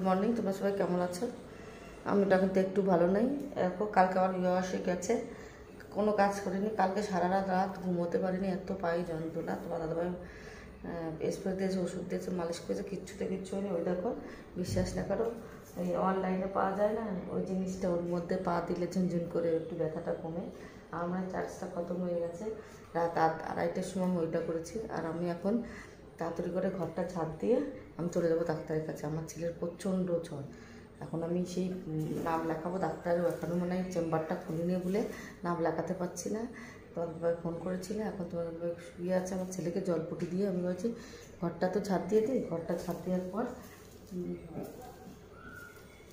Morning, তোমরা সবাই কেমন আছো? আমি কিন্তু একটু ভালো নাই। এরপর কালকে আমার বিবাহ এসে গেছে, কোনো কাজ করিনি। কালকে সারা রাত ঘুমোতে পারিনি, এত পাই যন্ত্রণা। তোমার দাদাভাই স্প্রে দিয়েছে, ওষুধ দিয়েছে, মালিশ করেছে, কিচ্ছু হয়নি। ওই দেখো, বিশ্বাস না করো, ওই অনলাইনে পাওয়া যায় না ওই জিনিসটা, ওর মধ্যে পা দিলে ঝুনঝুন করে একটু ব্যথাটা কমে। আমার চার্জটা খতম হয়ে গেছে, রাত 2:30টার সময় আমি ওইটা করেছি। আর আমি এখন তাড়াতাড়ি করে ঘরটা ঝাড় দিয়ে আমি চলে যাবো ডাক্তারের কাছে। আমার ছেলের প্রচণ্ড জ্বর। এখন আমি সেই নাম লেখাবো ডাক্তারও, এখনও মনে হয় চেম্বারটা খুলিনি বলে নাম লেখাতে পারছি না। তোমার দাদাভাই ফোন করেছিলে, এখন তোমার দাদাভাই শুয়ে আছে। আমার ছেলেকে জলপটি দিয়ে আমি বলছি ঘরটা তো ঝাড় দিয়ে দিই। ঘরটা ঝাড় দেওয়ার পর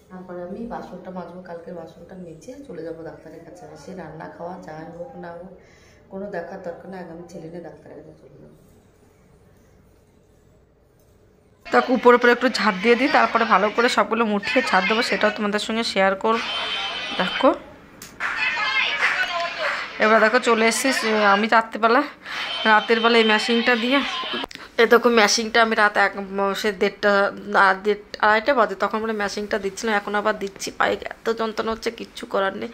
তারপরে আমি বাসনটা মাজবো, কালকের বাসনটা মেজে চলে যাবো ডাক্তারের কাছে। আর সে রান্না খাওয়া যাই হোক না হোক কোনো দেখার দরকার না, আগে আমি ছেলে নিয়ে ডাক্তারের কাছে চলে যাবো। তাকে উপরে উপরে একটু ঝাড় দিয়ে দিই, তারপরে ভালো করে সবগুলো মুঠিয়ে ঝাড় দেবো, সেটাও তোমাদের সঙ্গে শেয়ার করব। দেখো এবার দেখো চলে এসেছি আমি রাতের বেলা এই ম্যাশিংটা দিয়ে। এ দেখো ম্যাশিংটা আমি রাত 1:30 বাজে তখন মানে ম্যাশিংটা দিচ্ছিলাম, এখন আবার দিচ্ছি। পায়ে এত যন্ত্রণা হচ্ছে, কিচ্ছু করার নেই।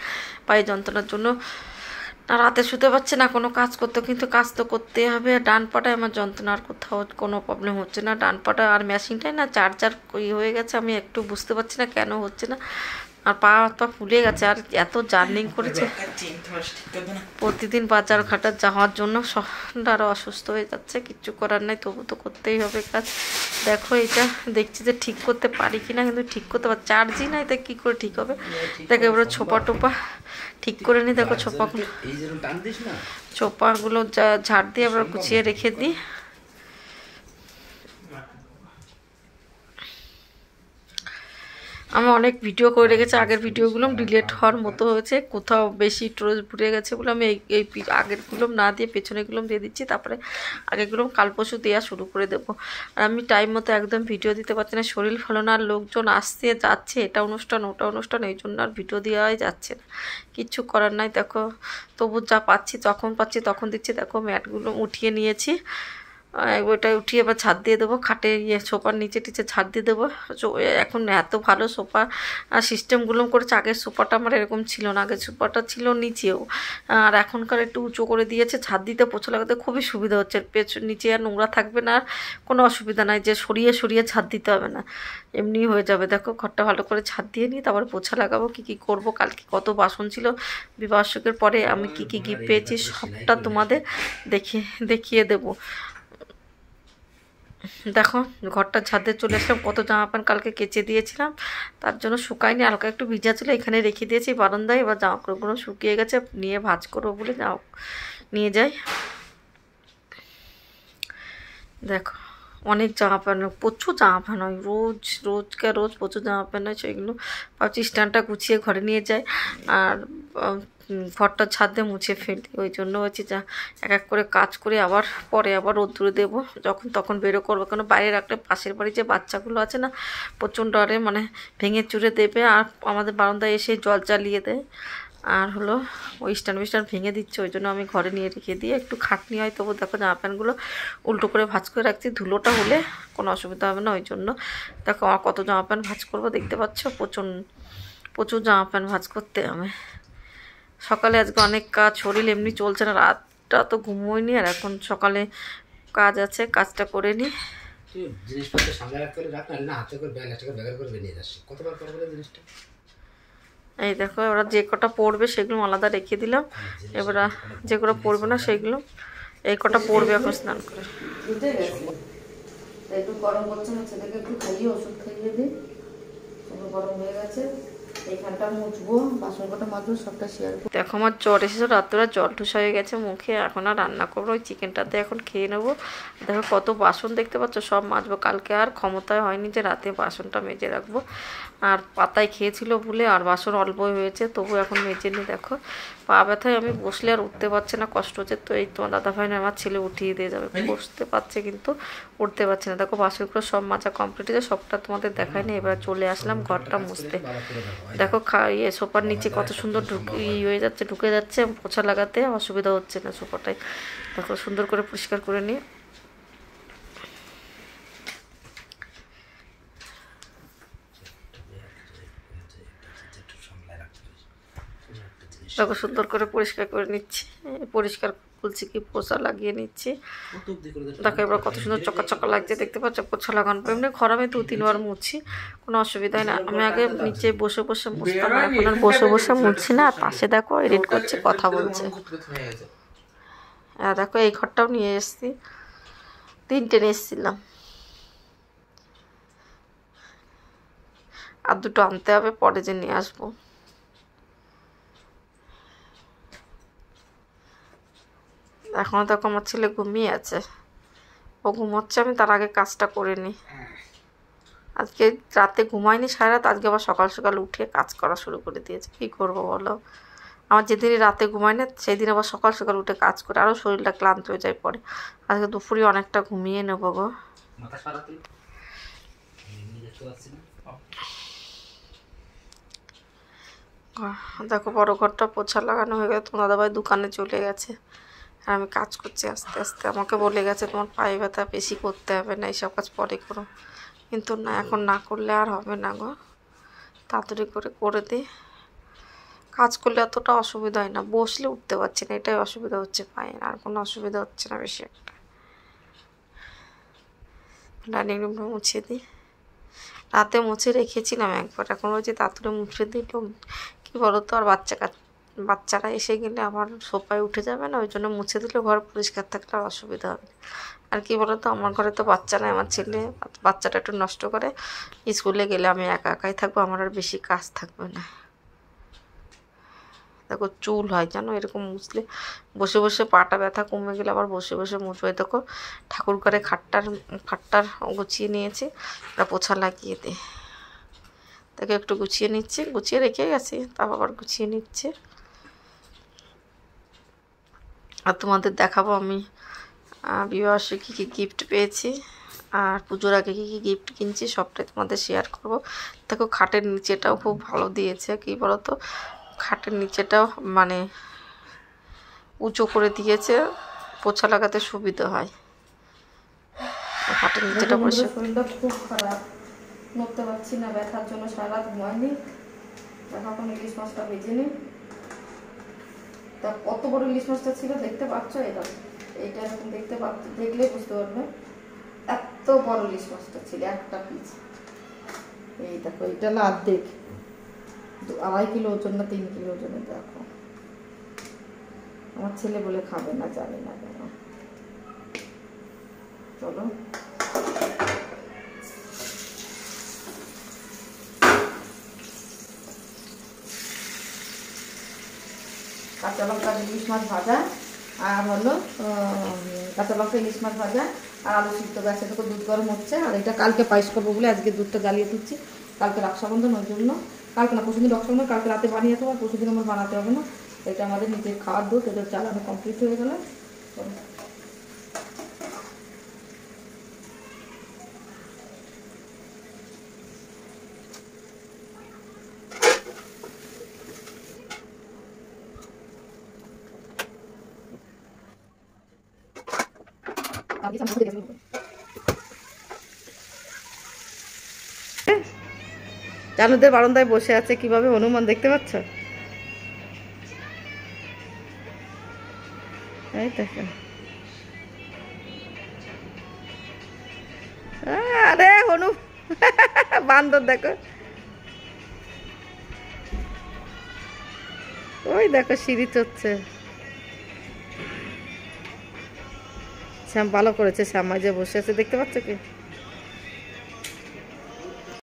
পায়ে যন্ত্রণার জন্য না রাতে শুতে পারছে না কোনো কাজ করতে, কিন্তু কাজ তো করতেই হবে। ডান পাটায় আমার যন্ত্রণা, আর কোথাও কোনো প্রবলেম হচ্ছে না। ডান পাটা আর মেশিনটাই না চার্জার হয়ে গেছে, আমি একটু বুঝতে পারছি না কেন হচ্ছে না। আর পা ফুলে গেছে, আর এত জার্নিং করেছে প্রতিদিন বাজার ঘাটার যাওয়ার জন্য, আরও অসুস্থ হয়ে যাচ্ছে। কিচ্ছু করার নাই, তবু তো করতেই হবে কাজ। দেখো এটা দেখছি যে ঠিক করতে পারি কিনা, কিন্তু ঠিক করতে পারি, চার্জই নাই, তাই কী করে ঠিক হবে। দেখো এবারে ছোপা ঠিক করে নিই। দেখো ছোপাগুলো ঝাড় দিয়ে আবার গুছিয়ে রেখে দিই। আমি অনেক ভিডিও করে রেখেছি, আগের ভিডিওগুলো ডিলিট হওয়ার মতো হয়েছে, কোথাও বেশি স্টোরেজ ভরে গেছে বলে আমি এই আগেরগুলো না দিয়ে পেছনেগুলো দিয়ে দিচ্ছি। তারপরে আগেরগুলো কাল পরশু দেওয়া শুরু করে দেবো। আর আমি টাইম মতো একদম ভিডিও দিতে পারছি না, শরীর ভালো না, আর লোকজন আসছে যাচ্ছে, এটা অনুষ্ঠান ওটা অনুষ্ঠান, এই জন্য আর ভিডিও দেওয়াই যাচ্ছে না। কিচ্ছু করার নাই। দেখো তবু যা পাচ্ছি তখন দিচ্ছি। দেখো ম্যাটগুলো উঠিয়ে নিয়েছি, ওইটা উঠিয়ে এবার ছাদ দিয়ে দেবো। খাটে সোফার নিচে ছাদ দিয়ে দেবো। এখন এত ভালো সোফা সিস্টেমগুলো করেছে, আগের সোফাটা আমার এরকম ছিল না। আগের সোফাটা ছিল নিচেও, আর এখনকার একটু উঁচু করে দিয়েছে। ছাদ দিতে পোছা লাগাতে খুবই সুবিধা হচ্ছে, নিচে আর নোংরা থাকবে না, কোনো অসুবিধা নাই যে সরিয়ে ছাদ দিতে হবে না, এমনি হয়ে যাবে। দেখো ঘরটা ভালো করে ছাদ দিয়ে নিই, তারপরে পোছা লাগাবো। কী করবো, কালকে কত বাসন ছিল, বিবাহের পরে আমি কী গিফট পেয়েছি সবটা তোমাদের দেখিয়ে দেবো। দেখো ঘরটা ছাদে চলে আসলাম, কত জামা প্যান্ট কালকে কেচে দিয়েছিলাম, তার জন্য শুকায়নি, হালকা একটু ভিজা ছিল, এখানে রেখে দিয়েছি বারান্দায়। এবার জামা কাপড়গুলো শুকিয়ে গেছে, নিয়ে ভাঁজ করবো বলে নিয়ে যাই। দেখো অনেক জামা প্যান্ট, প্রচুর জামা প্যান্ট হয়, রোজ প্রচুর জামা প্যান্ট হয়। সেগুলো ভাবছি স্ট্যান্ডটা গুছিয়ে ঘরে নিয়ে যায়, আর ঘরটা ছাদে মুছে ফেলি। ওই জন্য হচ্ছে যা এক করে কাজ করে পরে আবার রোদ্দুরে দেবো, যখন তখন বেরো করবো। কেন বাইরে রাখলে পাশের বাড়ি যে বাচ্চাগুলো আছে না, প্রচণ্ড আরে মানে ভেঙে চুরে দেবে, আর আমাদের বারান্দায় এসে জল চালিয়ে দেয়, আর হলো ওই স্ট্যান্ড ভেঙে দিচ্ছে। ওই জন্য আমি ঘরে নিয়ে রেখে দিয়ে একটু খাটনি হয়, তবু দেখো জামা প্যান্টগুলো উল্টো করে ভাঁজ করে রাখছি, ধুলোটা হলে কোনো অসুবিধা হবে না। ওই জন্য দেখো আমার কত জামা প্যান্ট ভাঁজ করবো, দেখতে পাচ্ছ প্রচুর জামা প্যান্ট ভাঁজ করতে হবে। সকালে আজকে অনেক কাজ, শরীর এমনি চলছে না, রাতটা তো ঘুমোয়নি, আর এখন সকালে কাজ আছে, কাজটা করে নিই। জিনিসপত্র সামনে রাখতে হলে রাখ, না হাতে করে ব্যাগের করে বেরিয়ে যাচ্ছে। কতবার করবো জিনিসটা। এই দেখো ওরা যে কটা পড়বে সেগুলো আলাদা রেখে দিলাম, এবার যে কটা পড়বে না সেগুলো, এই কটা পড়বে এখন স্নান করে। একটু গরম করছে না, ছেলেকে একটু খাইয়ে ওষুধ খাইয়ে দিই, গরম হয়ে গেছে। এইখানটা মুছবো, বাসন কটা মাজবো, সবটা শেয়ার করবো। দেখো আমার জ্বর এসেছে, রাত্রে জল ঠুসা হয়ে গেছে মুখে, এখন আর রান্না করবো, ওই চিকেনটাতে এখন খেয়ে নেবো। দেখো কত বাসন দেখতে পাচ্ছ, সব মাজবো। কালকে আর ক্ষমতায় হয়নি যে রাতে বাসনটা মেজে রাখবো, আর পাতায় খেয়েছিল বলে আর বাসন অল্পই হয়েছে, তবু এখন মেজে নিই। দেখো পা ব্যথায় আমি বসলে আর উঠতে পারছে না, কষ্ট হচ্ছে। তো এই তোমার দাদাভাই না আমার ছেলে উঠিয়ে দিয়ে যাবে, বসতে পারছে কিন্তু উঠতে পারছে না। দেখো বাসনগুলো সব মাজা কমপ্লিট হয়েছে, সবটা তোমাদের দেখায়নি। এবার চলে আসলাম ঘরটা মুছতে। দেখো সোফার নিচে কত সুন্দর ঢুকে যাচ্ছে, পোছা লাগাতে অসুবিধা হচ্ছে না সোফাটায়। দেখো সুন্দর করে পরিষ্কার করে নিই। দেখো সুন্দর করে পরিষ্কার করে নিচ্ছি, পরিষ্কার বলছি কি পোছা লাগিয়ে নিচ্ছি। দেখো এবার কত সুন্দর চকা চকা লাগছে, দেখতে পাচ্ছ পোছা লাগানো। এমনি ঘর আমি 2-3 বার মুছি, কোনো অসুবিধাই না। আমি আগে নিচে বসে বসে মুছতাম, এখন আর বসে বসে মুছছি না। পাশে দেখো এডিট করছে, কথা বলছে। দেখো এই ঘরটাও নিয়ে এসেছি, 3টে নিয়ে এসেছিলাম, আর 2টো আনতে হবে পরে যে নিয়ে আসবো। এখনো দেখো আমার ছেলে ঘুমিয়ে আছে, ও ঘুমোচ্ছে, আমি তার আগে কাজটা করে নিই। আজকে রাতে ঘুমাইনি সারা রাত, আজকে আবার সকাল সকাল উঠে কাজ করা শুরু করে দিয়েছে। কী করবো বলো, আমার যেদিনই রাতে ঘুমাই না সেই দিন আবার সকাল সকাল উঠে কাজ করে, আরও শরীরটা ক্লান্ত হয়ে যায় পরে। আজকে দুপুরে অনেকটা ঘুমিয়ে নেবো গো। দেখো বড় ঘরটা পোছা লাগানো হয়ে গেছে, তোমার দাদাভাই দোকানে চলে গেছে আর আমি কাজ করছি আস্তে আস্তে। আমাকে বলে গেছে তোমার পায়ে ব্যথা বেশি করতে হবে না, এইসব কাজ পরে করো, কিন্তু না, এখন না করলে আর হবে না গো, তাড়াতাড়ি করে দিই। কাজ করলে অতটা অসুবিধা হয় না, বসলে উঠতে পারছি না, এটাই অসুবিধা হচ্ছে পায়ে, আর কোনো অসুবিধা হচ্ছে না বেশি একটা। ডাইনিং রুমটা মুছে দিই, রাতে মুছে রেখেছিলাম একবার, এখন ওই যে তাড়াতাড়ি মুছে দিলাম। কী বলো তো, আর বাচ্চারা এসে গেলে আবার সোফায় উঠে যাবে না, ওই জন্য মুছে দিলে ঘর পরিষ্কার থাকলে আর অসুবিধা হবে। আর কি বলো তো, আমার ঘরে তো বাচ্চা নেই, আমার ছেলে বাচ্চাটা একটু নষ্ট করে, স্কুলে গেলে আমি একা একাই থাকবো, আমার আর বেশি কাজ থাকবে না। দেখো চুল হয় জানো এরকম মুছলে, বসে বসে পাটা ব্যথা কমে গেলে আবার বসে বসে মুছবে। দেখো ঠাকুর ঘরে খাটটার গুছিয়ে নিয়েছি, ওটা পোছা লাগিয়ে দে। তাকে একটু গুছিয়ে নিচ্ছি, গুছিয়ে রেখে গেছি, তারপর আবার গুছিয়ে নিচ্ছে। আর তোমাদের দেখাবো আমি বিবাহে কী কী গিফট পেয়েছি, আর পুজোর আগে কী কী গিফট কিনছি সবটাই তোমাদের শেয়ার করব। দেখো খাটের নিচেটাও খুব ভালো দিয়েছে, কী বলো তো, খাটের নিচেটাও মানে উঁচু করে দিয়েছে, পোছা লাগাতে সুবিধা হয়। খাটের নিচেটা পরিষ্কার। শরীরটা খুব খারাপ, নড়তে পারছি না, ব্যথার জন্য সারা রাত ঘুমাইনি। দেখো এখন ইলিশ মাছটা ভেজে নিই। তা কত বড় ইলিশ মাছটা ছিল দেখতে পাচ্ছ, এটা এরকম দেখলে বুঝতে পারবে, এত বড় ইলিশ মাছটা ছিল, একটা পিস। এই দেখো এটা হলো অর্ধেক, 2.5 কিলো ওজন না 3 কিলো ওজনের। দেখো আমার ছেলে বলে খাবে না, জানি না কেন। চলো কাঁচা লঙ্কা ইলিশ মাছ ভাজা, আর হলো কাঁচা লঙ্কা ইলিশ মাছ ভাজা আর আলু সিদ্ধ। গাছে দেখো দুধ গরম হচ্ছে, আর এটা কালকে পায়েস করবো বলে আজকে দুধটা জ্বালিয়ে দিচ্ছি। কালকে রক্ষাবন্ধন, ওই জন্য কালকে না পরশুদিন রক্ষাবন্ধন, কালকে রাতে বানিয়ে দেবো, আর পরশুদিন আমার বানাতে হবে না। এটা আমাদের নিজের খাওয়ার দুধ, এটা চালানো কমপ্লিট হয়ে গেলে জানুদের বারান্দায় বসে আছে কিভাবে হনুমান, দেখতে পাচ্ছ? এই দেখো, আরে হনু বান্দর দেখো, ওই দেখো সিঁড়ি চড়ছে। শ্যাম ভালো করেছে, শ্যামাই যে বসে আছে দেখতে পাচ্ছ কি?